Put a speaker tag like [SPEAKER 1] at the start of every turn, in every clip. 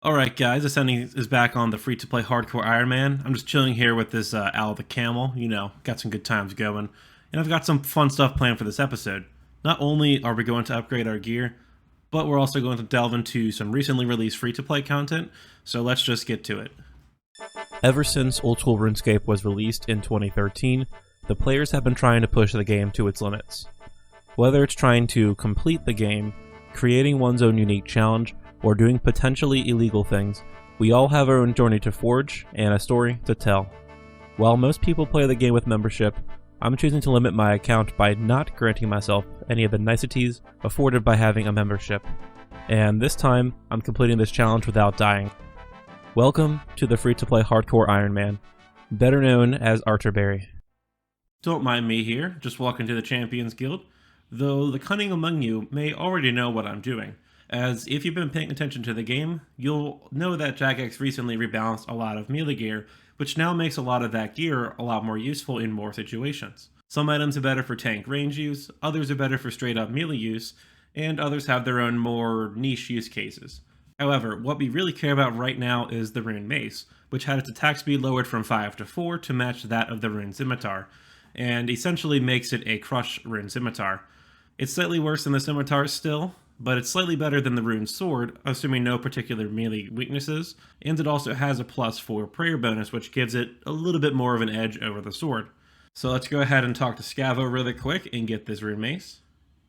[SPEAKER 1] Alright guys, Ascending is back on the free-to-play hardcore Iron Man. I'm just chilling here with this Al the Camel, got some good times going. And I've got some fun stuff planned for this episode. Not only are we going to upgrade our gear, but we're also going to delve into some recently released free-to-play content, so let's just get to it.
[SPEAKER 2] Ever since Old School Runescape was released in 2013, the players have been trying to push the game to its limits. Whether it's trying to complete the game, creating one's own unique challenge, or doing potentially illegal things, we all have our own journey to forge and a story to tell. While most people play the game with membership, I'm choosing to limit my account by not granting myself any of the niceties afforded by having a membership. And this time, I'm completing this challenge without dying. Welcome to the free-to-play hardcore Iron Man, better known as Archerberry.
[SPEAKER 1] Don't mind me here, just walking to the Champions Guild, though the cunning among you may already know what I'm doing. As if you've been paying attention to the game, you'll know that Jagex recently rebalanced a lot of melee gear, which now makes a lot of that gear a lot more useful in more situations. Some items are better for tank range use, others are better for straight up melee use, and others have their own more niche use cases. However, what we really care about right now is the Rune Mace, which had its attack speed lowered from 5 to 4 to match that of the Rune Scimitar, and essentially makes it a Crush Rune Scimitar. It's slightly worse than the Scimitar still, but it's slightly better than the Rune Sword, assuming no particular melee weaknesses, and it also has a +4 prayer bonus, which gives it a little bit more of an edge over the sword. So let's go ahead and talk to Scavo really quick and get this Rune Mace.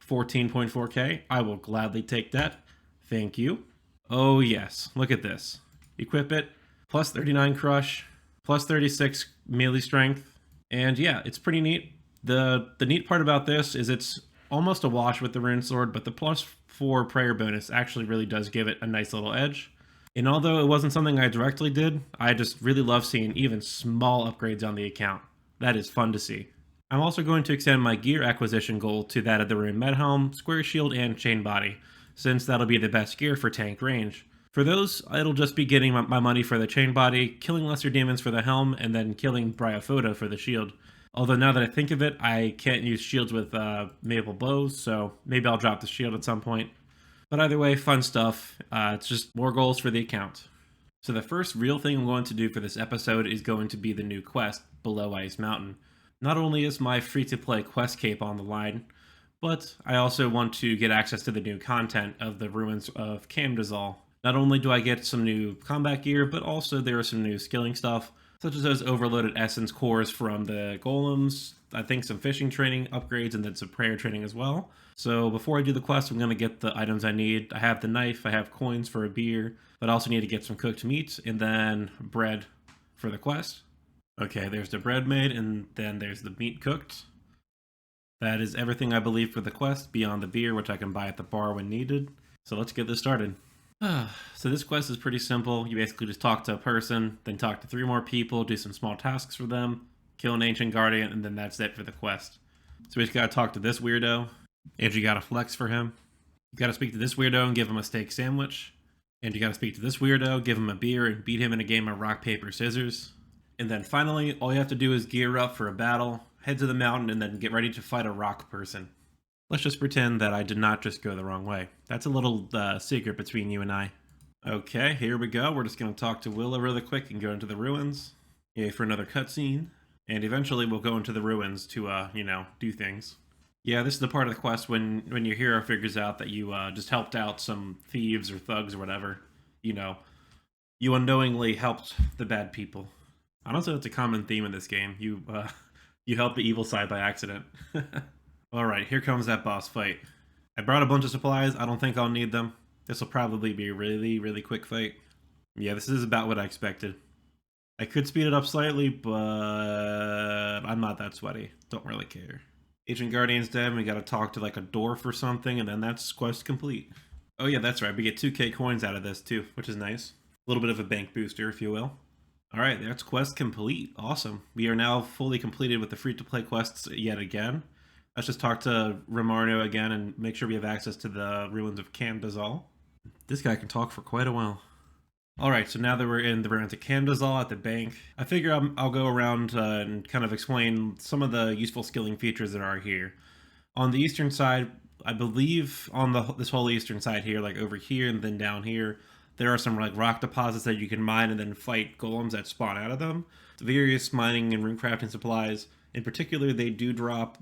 [SPEAKER 1] 14.4k, I will gladly take that. Thank you. Oh yes, look at this. Equip it, +39 Crush, +36 melee strength, and yeah, it's pretty neat. The neat part about this is it's almost a wash with the Rune Sword, but the +4 prayer bonus actually really does give it a nice little edge. And although it wasn't something I directly did, I just really love seeing even small upgrades on the account. That is fun to see. I'm also going to extend my gear acquisition goal to that of the Rune Medhelm, Square Shield, and Chain Body, since that'll be the best gear for tank range. For those, it'll just be getting my money for the Chain Body, killing lesser demons for the helm, and then killing Bryophoto for the shield. Although now that I think of it, I can't use shields with maple bows, so maybe I'll drop the shield at some point. But either way, fun stuff. It's just more goals for the account. So the first real thing I'm going to do for this episode is going to be the new quest, Below Ice Mountain. Not only is my free-to-play quest cape on the line, but I also want to get access to the new content of the Ruins of Camdozaal. Not only do I get some new combat gear, but also there are some new skilling stuff, such as those overloaded essence cores from the golems, I think some fishing training upgrades, and then some prayer training as well. So before I do the quest, I'm going to get the items I need. I have the knife, I have coins for a beer, but I also need to get some cooked meat, and then bread for the quest. Okay, there's the bread made, and then there's the meat cooked. That is everything I believe for the quest, beyond the beer, which I can buy at the bar when needed. So let's get this started. So this quest is pretty simple. You basically just talk to a person, then talk to 3 more people, do some small tasks for them, kill an ancient guardian, and then that's it for the quest. So we just gotta talk to this weirdo, and you gotta flex for him. You gotta speak to this weirdo and give him a steak sandwich. And you gotta speak to this weirdo, give him a beer, and beat him in a game of rock, paper, scissors. And then finally, all you have to do is gear up for a battle, head to the mountain, and then get ready to fight a rock person. Let's just pretend that I did not just go the wrong way. That's a little secret between you and I. Okay, here we go. We're just going to talk to Willow really quick and go into the ruins. Yay for another cutscene. And eventually we'll go into the ruins to, do things. Yeah, this is the part of the quest when your hero figures out that you just helped out some thieves or thugs or whatever. You unknowingly helped the bad people. Honestly, that's a common theme in this game. You help the evil side by accident. Alright, here comes that boss fight. I brought a bunch of supplies, I don't think I'll need them. This will probably be a really, really quick fight. Yeah, this is about what I expected. I could speed it up slightly, but I'm not that sweaty. Don't really care. Ancient Guardian's dead, and we gotta talk to like a dwarf or something, and then that's quest complete. Oh yeah, that's right, we get 2k coins out of this too, which is nice. A little bit of a bank booster, if you will. Alright, that's quest complete. Awesome. We are now fully completed with the free-to-play quests yet again. Let's just talk to Romarno again and make sure we have access to the Ruins of Camdozaal. This guy can talk for quite a while. Alright, so now that we're in the Ruins of Camdozaal at the bank, I figure I'll go around and kind of explain some of the useful skilling features that are here. On the eastern side, I believe on this whole eastern side here, like over here and then down here, There are some like rock deposits that you can mine and then fight golems that spawn out of them. Various mining and rune crafting supplies. In particular, they do drop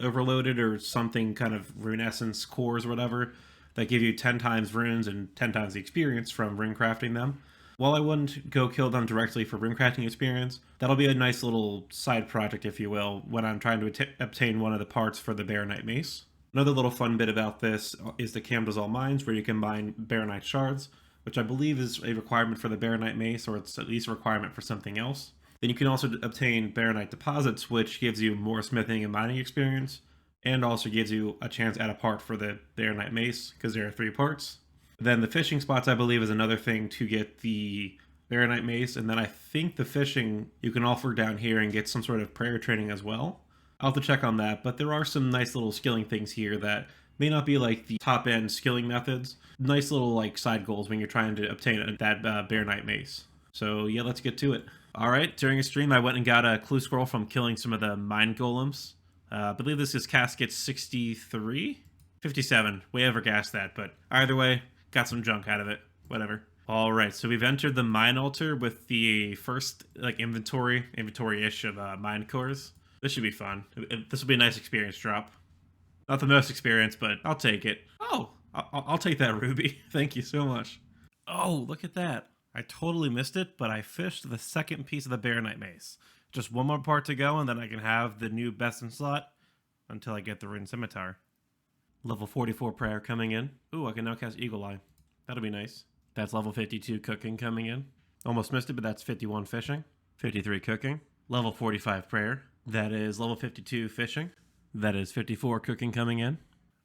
[SPEAKER 1] overloaded or something kind of rune essence cores or whatever that give you 10 times runes and 10 times the experience from rune crafting them. While I wouldn't go kill them directly for rune crafting experience, that'll be a nice little side project, if you will, when I'm trying to obtain one of the parts for the Baronite mace. Another little fun bit about this is the Camdozaal mines, where you can mine Baronite shards, which I believe is a requirement for the Baronite mace, or it's at least a requirement for something else. Then you can also obtain Baronite deposits, which gives you more smithing and mining experience, and also gives you a chance at a part for the Baronite mace, because there are 3 parts. Then the fishing spots, I believe, is another thing to get the Baronite mace, and then I think the fishing you can offer down here and get some sort of prayer training as well. I'll have to check on that, but there are some nice little skilling things here that may not be like the top end skilling methods. Nice little like side goals when you're trying to obtain that Baronite mace. So yeah, let's get to it. Alright, during a stream I went and got a clue scroll from killing some of the mine golems. I believe this is casket 63? 57, way overgassed that, but either way, got some junk out of it. Whatever. Alright, so we've entered the mine altar with the first like inventory-ish of mine cores. This should be fun. This will be a nice experience drop. Not the most experience, but I'll take it. Oh, I'll take that ruby. Thank you so much. Oh, look at that. I totally missed it, but I fished the second piece of the Baronite mace. Just one more part to go, and then I can have the new best in slot until I get the Rune Scimitar. Level 44 prayer coming in. Ooh, I can now cast Eagle Eye. That'll be nice. That's level 52 cooking coming in. Almost missed it, but that's 51 fishing. 53 cooking. Level 45 prayer. That is level 52 fishing. That is 54 cooking coming in.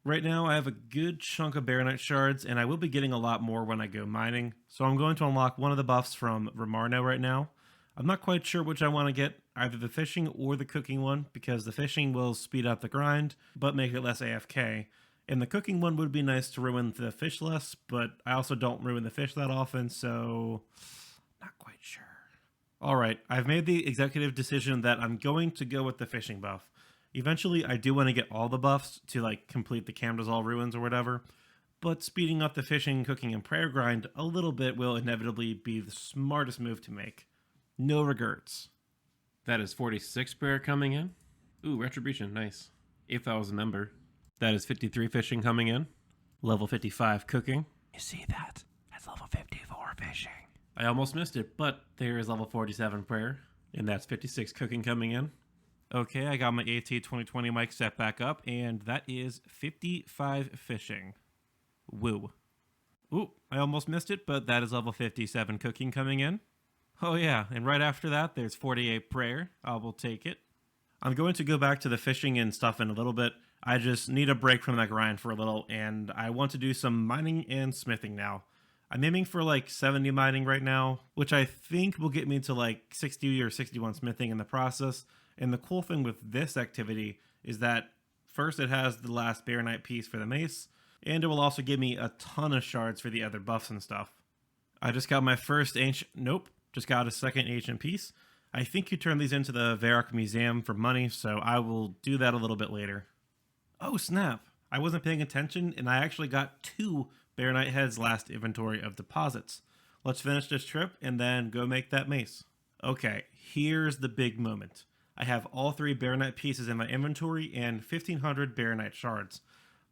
[SPEAKER 1] Right now I have a good chunk of Baronite shards, and I will be getting a lot more when I go mining. So I'm going to unlock one of the buffs from Romarno right now. I'm not quite sure which I want to get, either the fishing or the cooking one, because the fishing will speed up the grind, but make it less AFK. And the cooking one would be nice to ruin the fish less, but I also don't ruin the fish that often, so not quite sure. Alright, I've made the executive decision that I'm going to go with the fishing buff. Eventually, I do want to get all the buffs to like complete the Camdozaal ruins or whatever, but speeding up the fishing, cooking, and prayer grind a little bit will inevitably be the smartest move to make. No regrets. That is 46 prayer coming in. Ooh, retribution, nice. If I was a member. That is 53 fishing coming in. Level 55 cooking. You see that? That's level 54 fishing. I almost missed it, but there is level 47 prayer, and that's 56 cooking coming in. Okay, I got my AT 2020 mic set back up, and that is 55 fishing. Woo. Ooh, I almost missed it, but that is level 57 cooking coming in. Oh yeah, and right after that, there's 48 prayer. I will take it. I'm going to go back to the fishing and stuff in a little bit. I just need a break from that grind for a little, and I want to do some mining and smithing now. I'm aiming for like 70 mining right now, which I think will get me to like 60 or 61 smithing in the process. And the cool thing with this activity is that first it has the last Baronite piece for the mace, and it will also give me a ton of shards for the other buffs and stuff. I just got my first ancient, just got a second ancient piece. I think you turn these into the Varrock Museum for money, so I will do that a little bit later. Oh snap, I wasn't paying attention and I actually got 2 Baronite heads last inventory of deposits. Let's finish this trip and then go make that mace. Okay, here's the big moment. I have all 3 Baronite pieces in my inventory and 1500 Baronite shards.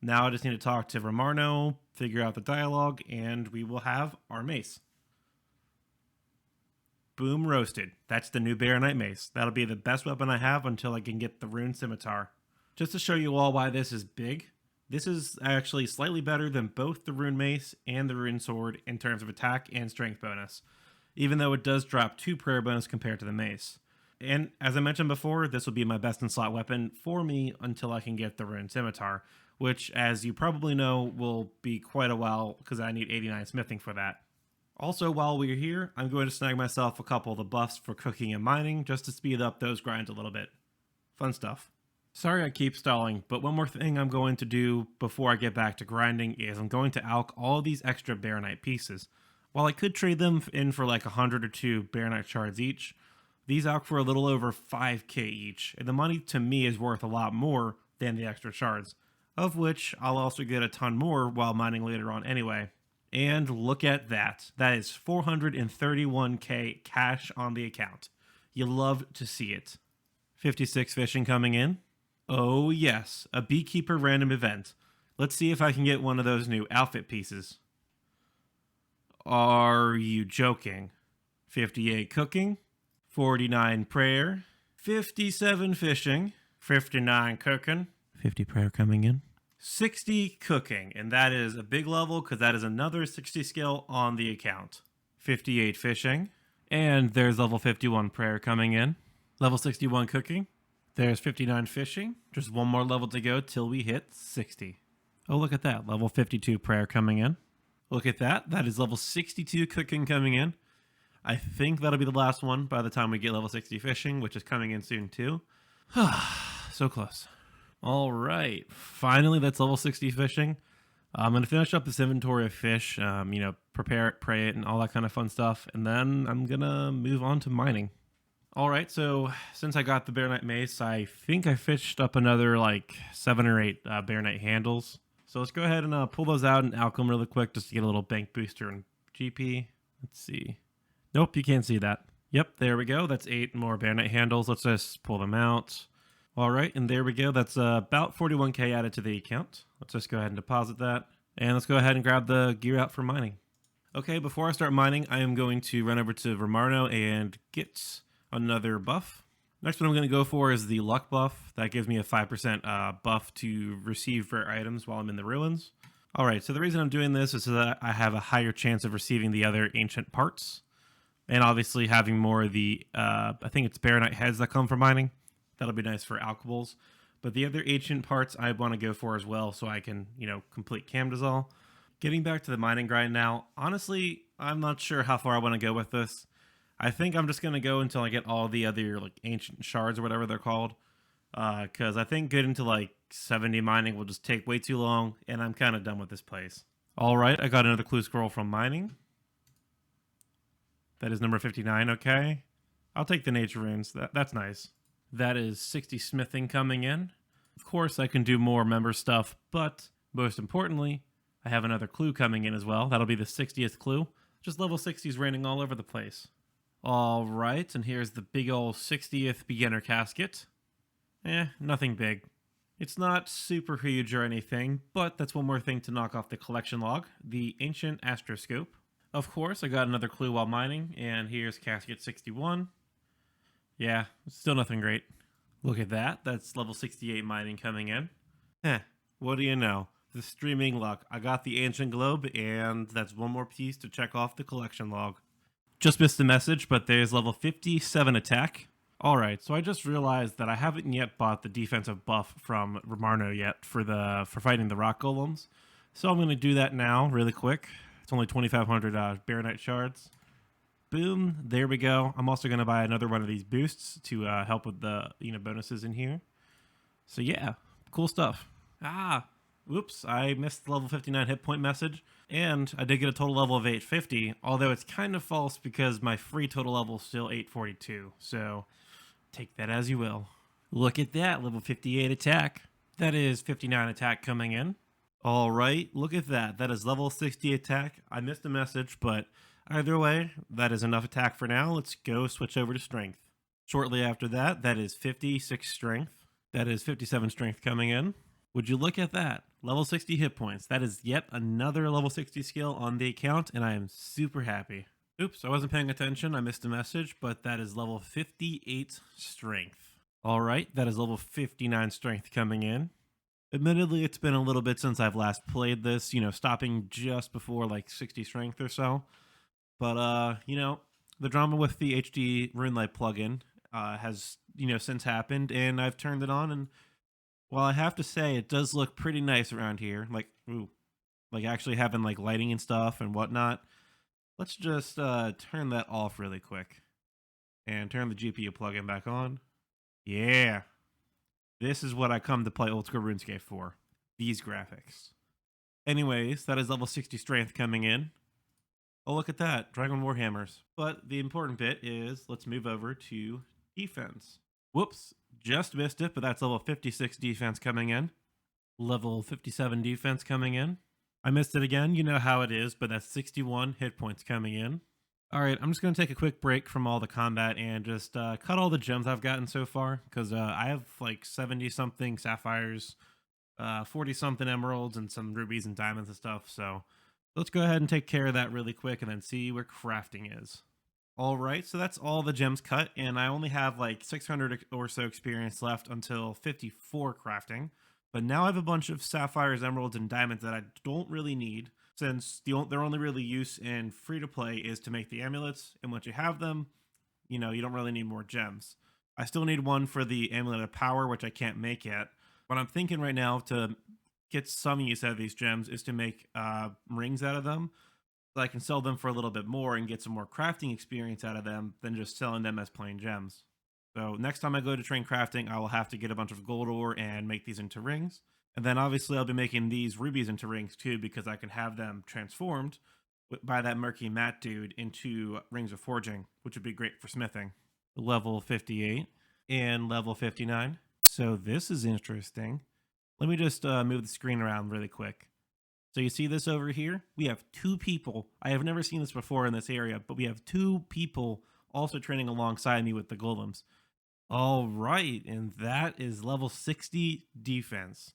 [SPEAKER 1] Now I just need to talk to Romarno, figure out the dialogue, and we will have our mace. Boom roasted. That's the new Baronite mace. That'll be the best weapon I have until I can get the Rune Scimitar. Just to show you all why this is big, this is actually slightly better than both the Rune Mace and the Rune Sword in terms of attack and strength bonus, even though it does drop 2 prayer bonus compared to the mace. And as I mentioned before, this will be my best in slot weapon for me until I can get the Rune Scimitar, which, as you probably know, will be quite a while because I need 89 smithing for that. Also, while we're here, I'm going to snag myself a couple of the buffs for cooking and mining just to speed up those grinds a little bit. Fun stuff. Sorry I keep stalling, but one more thing I'm going to do before I get back to grinding is I'm going to alch all these extra Baronite pieces. While I could trade them in for like 100 or 2 Baronite shards each, these alch for a little over 5k each, and the money to me is worth a lot more than the extra shards, of which I'll also get a ton more while mining later on anyway. And look at that. That is 431k cash on the account. You love to see it. 56 fishing coming in. Oh yes, a beekeeper random event. Let's see if I can get one of those new outfit pieces. Are you joking? 58 cooking, 49 prayer, 57 fishing, 59 cooking, 50 prayer coming in, 60 cooking, and that is a big level because that is another 60 skill on the account. 58 fishing, and there's level 51 prayer coming in. Level 61 cooking. There's 59 fishing. Just one more level to go till we hit 60. Oh, look at that. Level 52 prayer coming in. Look at that. That is level 62 cooking coming in. I think that'll be the last one by the time we get level 60 fishing, which is coming in soon too. So close. All right. Finally, that's level 60 fishing. I'm going to finish up this inventory of fish, prepare it, pray it, and all that kind of fun stuff. And then I'm going to move on to mining. All right, so since I got the Bear Knight Mace, I think I fished up another like 7 or 8 Bear Knight handles. So let's go ahead and pull those out and alch them really quick just to get a little bank booster and GP. Let's see. Nope, you can't see that. Yep, there we go. That's 8 more Bear Knight handles. Let's just pull them out. All right, and there we go. That's about 41k added to the account. Let's just go ahead and deposit that. And let's go ahead and grab the gear out for mining. Okay, before I start mining, I am going to run over to Romano and get another buff. Next one I'm going to go for is the luck buff. That gives me a 5% buff to receive rare items while I'm in the ruins. Alright, so the reason I'm doing this is so that I have a higher chance of receiving the other ancient parts. And obviously having more of the, I think it's Bear Knight heads that come from mining. That'll be nice for alchables. But the other ancient parts I want to go for as well so I can, complete Camdozaal. Getting back to the mining grind now, honestly, I'm not sure how far I want to go with this. I think I'm just going to go until I get all the other like ancient shards or whatever they're called. Because I think getting to like 70 mining will just take way too long, and I'm kind of done with this place. All right, I got another clue scroll from mining. That is number 59, okay. I'll take the nature runes. That's nice. That is 60 smithing coming in. Of course, I can do more member stuff, but most importantly, I have another clue coming in as well. That'll be the 60th clue. Just level 60s raining all over the place. All right, and here's the big old 60th beginner casket. Nothing big. It's not super huge or anything, but that's one more thing to knock off the collection log, the ancient astroscope. Of course, I got another clue while mining, and here's casket 61. Yeah, still nothing great. Look at that, that's level 68 mining coming in. What do you know? The streaming luck. I got the ancient globe, and that's one more piece to check off the collection log. Just missed the message, but there's level 57 attack. Alright, so I just realized that I haven't yet bought the defensive buff from Romano yet for fighting the rock golems. So I'm going to do that now really quick. It's only 2,500 Bear Knight shards. Boom, there we go. I'm also going to buy another one of these boosts to help with the bonuses in here. So yeah, cool stuff. Whoops, I missed the level 59 hit point message. And I did get a total level of 850, although it's kind of false because my free total level is still 842. So take that as you will. Look at that, level 58 attack. That is 59 attack coming in. All right, look at that. That is level 60 attack. I missed a message, but either way, that is enough attack for now. Let's go switch over to strength. Shortly after that, that is 56 strength. That is 57 strength coming in. Would you look at that? Level 60 hit points. That is yet another level 60 skill on the account, and I am super happy. Oops, I wasn't paying attention. I missed a message, but that is level 58 strength. All right, that is level 59 strength coming in. Admittedly, it's been a little bit since I've last played this, stopping just before like 60 strength or so. But, the drama with the HD RuneLight plugin has, since happened, and I've turned it on, and well, I have to say, it does look pretty nice around here. Like actually having like lighting and stuff and whatnot. Let's just turn that off really quick and turn the GPU plugin back on. Yeah, this is what I come to play old school RuneScape for. These graphics. Anyways, that is level 60 strength coming in. Oh, look at that, Dragon Warhammers. But the important bit is let's move over to defense. Whoops. Just missed it, but that's level 56 defense coming in. Level 57 defense coming in. I missed it again. You know how it is, but that's 61 hit points coming in. All right, I'm just going to take a quick break from all the combat and just cut all the gems I've gotten so far because I have like 70 something sapphires, 40 something emeralds, and some rubies and diamonds and stuff. So let's go ahead and take care of that really quick and then see where crafting is. All right, so that's all the gems cut, and I only have like 600 or so experience left until 54 crafting. But now I have a bunch of sapphires, emeralds, and diamonds that I don't really need, since their only really use in free to play is to make the amulets. And once you have them, you don't really need more gems. I still need one for the amulet of power, which I can't make yet. What I'm thinking right now to get some use out of these gems is to make rings out of them so I can sell them for a little bit more and get some more crafting experience out of them than just selling them as plain gems. So next time I go to train crafting, I will have to get a bunch of gold ore and make these into rings. And then obviously I'll be making these rubies into rings too because I can have them transformed by that murky matte dude into rings of forging, which would be great for smithing. Level 58 and level 59. So this is interesting. Let me just move the screen around really quick. So you see this over here? We have 2 people. I have never seen this before in this area, but we have 2 people also training alongside me with the golems. All right, and that is level 60 defense.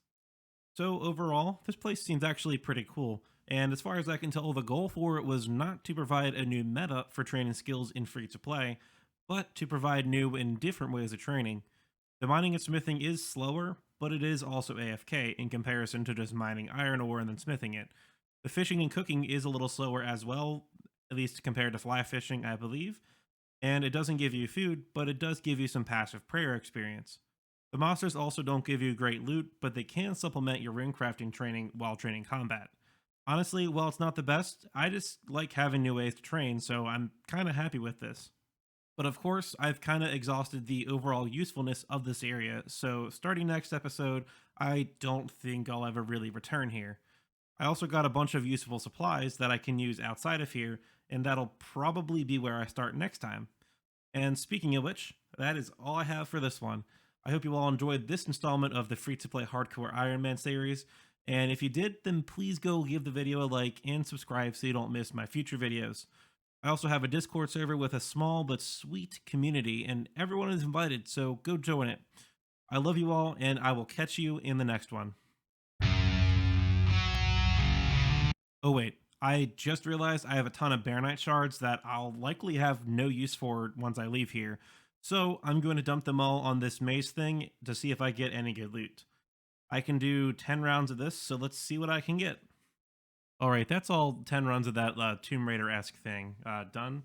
[SPEAKER 1] So overall, this place seems actually pretty cool. And as far as I can tell, the goal for it was not to provide a new meta for training skills in free to play, but to provide new and different ways of training. The mining and smithing is slower, but it is also AFK in comparison to just mining iron ore and then smithing it. The fishing and cooking is a little slower as well, at least compared to fly fishing, I believe. And it doesn't give you food, but it does give you some passive prayer experience. The monsters also don't give you great loot, but they can supplement your rune crafting training while training combat. Honestly, while it's not the best, I just like having new ways to train, so I'm kind of happy with this. But of course, I've kind of exhausted the overall usefulness of this area, so starting next episode, I don't think I'll ever really return here. I also got a bunch of useful supplies that I can use outside of here, and that'll probably be where I start next time. And speaking of which, that is all I have for this one. I hope you all enjoyed this installment of the free-to-play Hardcore Iron Man series, and if you did, then please go give the video a like and subscribe so you don't miss my future videos. I also have a Discord server with a small but sweet community, and everyone is invited, so go join it. I love you all, and I will catch you in the next one. Oh wait, I just realized I have a ton of Baronite shards that I'll likely have no use for once I leave here, so I'm going to dump them all on this mace thing to see if I get any good loot. I can do 10 rounds of this, so let's see what I can get. Alright, that's all 10 runs of that Tomb Raider-esque thing done,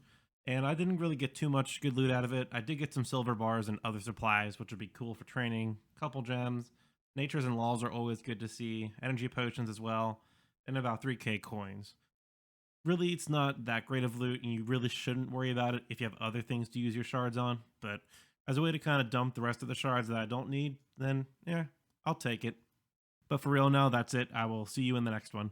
[SPEAKER 1] and I didn't really get too much good loot out of it. I did get some silver bars and other supplies, which would be cool for training, couple gems, natures and laws are always good to see, energy potions as well, and about 3k coins. Really, it's not that great of loot, and you really shouldn't worry about it if you have other things to use your shards on, but as a way to kind of dump the rest of the shards that I don't need, then yeah, I'll take it. But for real now, that's it. I will see you in the next one.